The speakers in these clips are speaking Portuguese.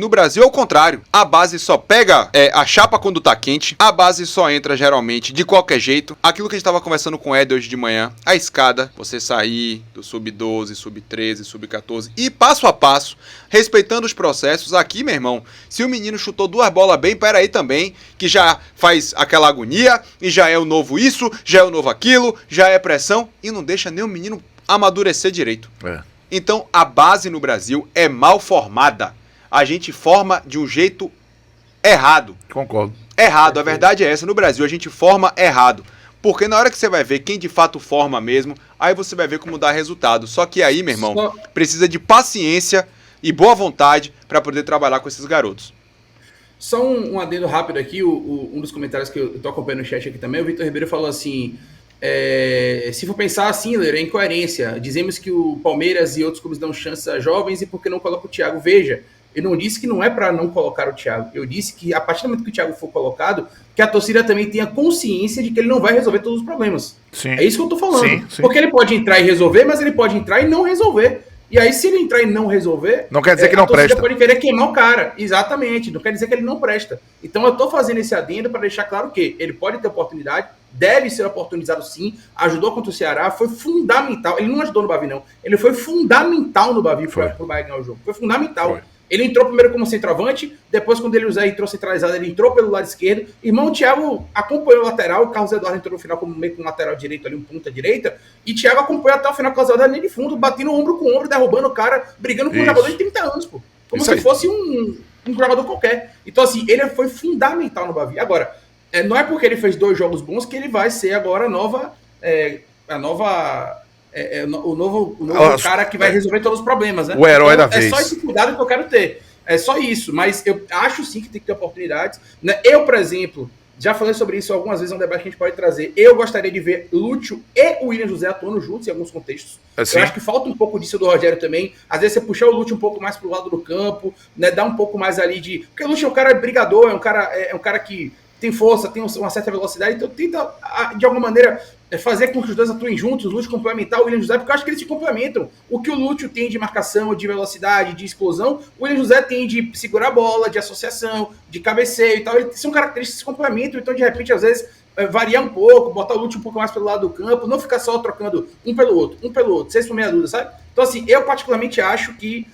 No Brasil é o contrário. A base só pega a chapa quando tá quente. A base só entra geralmente de qualquer jeito. Aquilo que a gente tava conversando com o Ed hoje de manhã. A escada, você sair do sub-12, sub-13, sub-14 e passo a passo, respeitando os processos. Aqui, meu irmão, se o menino chutou 2 bolas bem, pera aí também, que já faz aquela agonia, e já é o novo isso, já é o novo aquilo, já é pressão, e não deixa nem o menino amadurecer direito. Então, a base no Brasil é mal formada. A gente forma de um jeito errado. Concordo. Errado, a verdade é essa. No Brasil, a gente forma errado. Porque na hora que você vai ver quem de fato forma mesmo, aí você vai ver como dá resultado. Só que aí, meu irmão, precisa de paciência e boa vontade para poder trabalhar com esses garotos. Só um adendo rápido aqui, um dos comentários que eu tô acompanhando no chat aqui também, o Vitor Ribeiro falou assim, se for pensar assim, Leiro, é incoerência. Dizemos que o Palmeiras e outros clubes dão chance a jovens e por que não coloca o Thiago? Veja, eu não disse que não é para não colocar o Thiago. Eu disse que a partir do momento que o Thiago for colocado, que a torcida também tenha consciência de que ele não vai resolver todos os problemas. Sim. É isso que eu tô falando. Sim. Porque ele pode entrar e resolver, mas ele pode entrar e não resolver. E aí, se ele entrar e não resolver... Não quer dizer que não presta. Pode querer queimar o cara. Exatamente. Não quer dizer que ele não presta. Então, eu tô fazendo esse adendo para deixar claro que ele pode ter oportunidade, deve ser oportunizado sim, ajudou contra o Ceará, foi fundamental. Ele não ajudou no Bavi, não. Ele foi fundamental no Bavi para o Bahia ganhar o jogo. Foi fundamental. Foi. Ele entrou primeiro como centroavante, depois quando ele o Zé entrou centralizado, ele entrou pelo lado esquerdo. Irmão, o Thiago acompanhou o lateral, o Carlos Eduardo entrou no final como meio com lateral direito ali, um ponta direita, e Thiago acompanhou até o final, o Carlos Eduardo nem de fundo, batendo ombro com ombro, derrubando o cara, brigando com um jogador de 30 anos, pô. Como se fosse um jogador qualquer. Então, assim, ele foi fundamental no Bavi. Agora, não é porque ele fez 2 jogos bons que ele vai ser agora o novo cara que vai resolver todos os problemas, né? O herói então, da vez. É só esse cuidado que eu quero ter. É só isso. Mas eu acho sim que tem que ter oportunidades. Né? Eu, por exemplo, já falei sobre isso algumas vezes, é um debate que a gente pode trazer. Eu gostaria de ver Lúcio e o William José atuando juntos em alguns contextos. Assim? Eu acho que falta um pouco disso do Rogério também. Às vezes você puxar o Lúcio um pouco mais pro lado do campo, né? Dar um pouco mais ali de... Porque o Lúcio é um cara brigador, é um cara que tem força, tem uma certa velocidade, então tenta, de alguma maneira, fazer com que os dois atuem juntos, o Lúcio complementar o William José, porque eu acho que eles se complementam. O que o Lúcio tem de marcação, de velocidade, de explosão, o William José tem de segurar a bola, de associação, de cabeceio e tal. Eles são características que se complementam, então, de repente, às vezes, variar um pouco, botar o Lúcio um pouco mais pelo lado do campo, não ficar só trocando um pelo outro, 6 por meia dúzia, sabe? Então, assim, eu particularmente acho que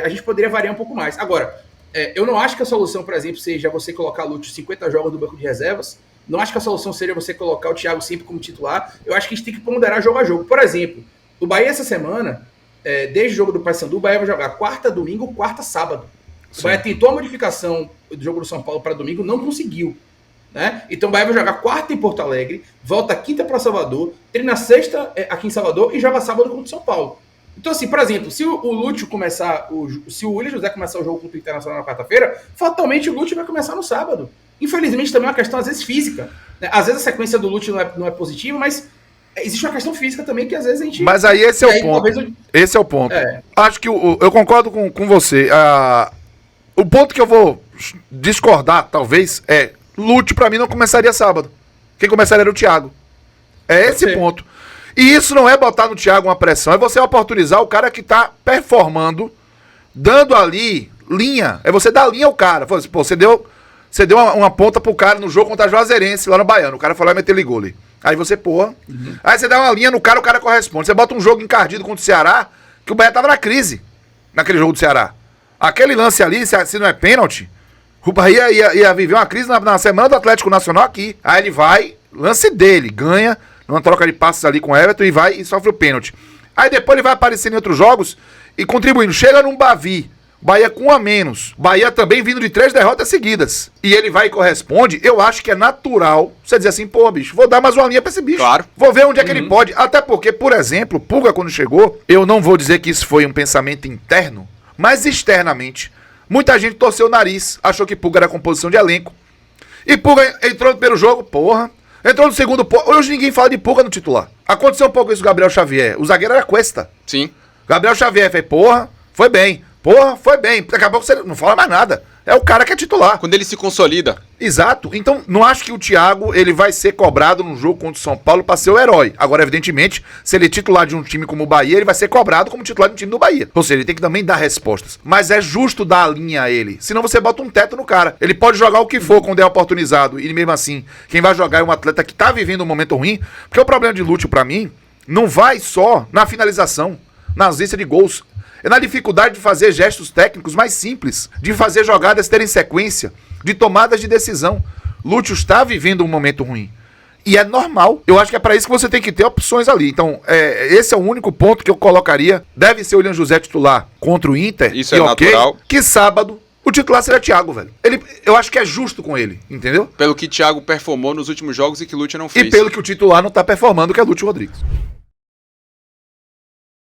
a gente poderia variar um pouco mais. Agora, eu não acho que a solução, por exemplo, seja você colocar o Lúcio 50 jogos no banco de reservas. Não acho que a solução seja você colocar o Thiago sempre como titular. Eu acho que a gente tem que ponderar jogo a jogo. Por exemplo, o Bahia essa semana, desde o jogo do Paysandu, o Bahia vai jogar quarta, domingo, quarta, sábado. O Bahia tentou a modificação do jogo do São Paulo para domingo, não conseguiu. Né? Então o Bahia vai jogar quarta em Porto Alegre, volta quinta para Salvador, treina sexta aqui em Salvador e joga sábado contra o São Paulo. Então, assim, por exemplo, se o Lúcio começar, se o William José começar o jogo contra o Internacional na quarta-feira, fatalmente o Lúcio vai começar no sábado. Infelizmente, também é uma questão, às vezes, física. Né? Às vezes a sequência do Lúcio não é positiva, mas existe uma questão física também que às vezes a gente... Mas aí esse é o ponto. Esse é o ponto. Acho que eu concordo com você. O ponto que eu vou discordar, talvez, Lúcio, pra mim, não começaria sábado. Quem começaria era o Thiago. É esse ponto. E isso não é botar no Thiago uma pressão, é você oportunizar o cara que tá performando, dando ali linha. É você dar linha ao cara. Pô, você deu uma ponta pro cara no jogo contra a Juazeirense, lá no Baiano. O cara foi lá e meteu ligou ali. Aí você, Aí você dá uma linha no cara, o cara corresponde. Você bota um jogo encardido contra o Ceará, que o Bahia tava na crise, naquele jogo do Ceará. Aquele lance ali, se não é pênalti, o Bahia ia viver uma crise na semana do Atlético Nacional aqui. Aí ele vai, lance dele, ganha, numa troca de passes ali com o Everton e vai e sofre o pênalti. Aí depois ele vai aparecer em outros jogos e contribuindo. Chega num Bavi, Bahia com 1 a menos. Bahia também vindo de 3 derrotas seguidas. E ele vai e corresponde. Eu acho que é natural você dizer assim, bicho, vou dar mais uma linha pra esse bicho. Claro. Vou ver onde é que ele pode. Até porque, por exemplo, Pulga quando chegou, eu não vou dizer que isso foi um pensamento interno, mas externamente, muita gente torceu o nariz, achou que Pulga era composição de elenco. E Pulga entrou no primeiro jogo, entrou no segundo, hoje ninguém fala de Pulga no titular. Aconteceu um pouco isso com o Gabriel Xavier. O zagueiro era Cuesta. Sim. Gabriel Xavier fez, foi bem. Porra, foi bem. Daqui a pouco você não fala mais nada. É o cara que é titular. Quando ele se consolida. Exato. Então, não acho que o Thiago ele vai ser cobrado num jogo contra o São Paulo pra ser o herói. Agora, evidentemente, se ele é titular de um time como o Bahia, ele vai ser cobrado como titular de um time do Bahia. Ou seja, ele tem que também dar respostas. Mas é justo dar a linha a ele. Senão você bota um teto no cara. Ele pode jogar o que for quando é oportunizado. E mesmo assim, quem vai jogar é um atleta que tá vivendo um momento ruim. Porque o problema de Lúcio, pra mim, não vai só na finalização, na ausência de gols. É na dificuldade de fazer gestos técnicos mais simples, de fazer jogadas terem sequência, de tomadas de decisão. Lúcio está vivendo um momento ruim. E é normal. Eu acho que é para isso que você tem que ter opções ali. Então, esse é o único ponto que eu colocaria. Deve ser o William José titular contra o Inter. Isso é natural. Que sábado o titular será Thiago, velho. Eu acho que é justo com ele, entendeu? Pelo que Thiago performou nos últimos jogos e que Lúcio não fez. E pelo que o titular não tá performando, que é Lúcio Rodrigues.